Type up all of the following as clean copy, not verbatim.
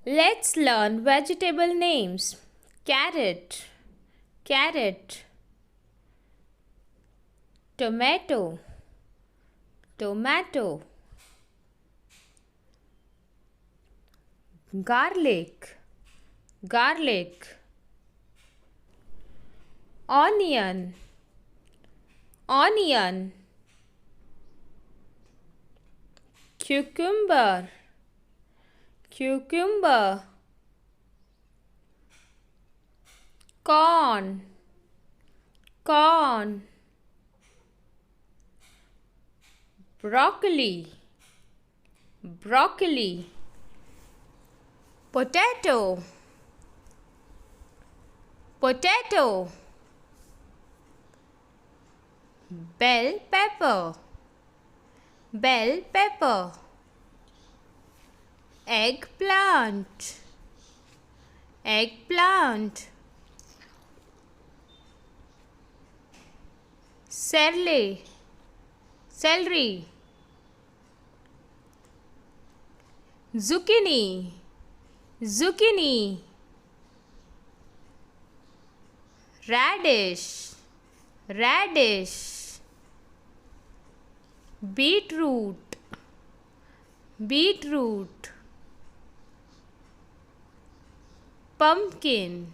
Let's learn vegetable names. Carrot, carrot. Tomato, tomato. Garlic, garlic. Onion, onion. Cucumber, cucumber. Corn, corn. Broccoli, broccoli. Potato, potato. Bell pepper, bell pepper. Eggplant, eggplant. Celery, celery. Zucchini, zucchini. Radish, radish. Beetroot, beetroot. Pumpkin,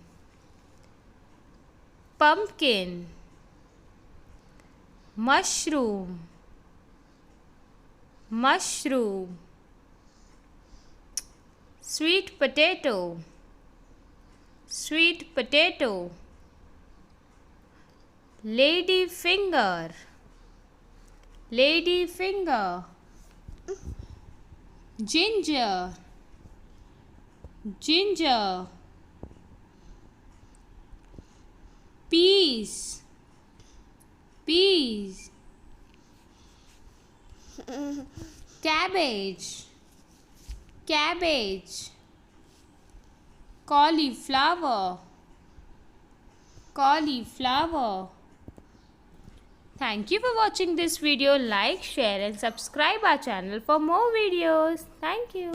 pumpkin. Mushroom, mushroom. Sweet potato, sweet potato. Lady finger, lady finger. Ginger, ginger. Peas, peas. Cabbage, cabbage. Cauliflower, cauliflower. Thank you for watching this video. Like, share and subscribe our channel for more videos. Thank you.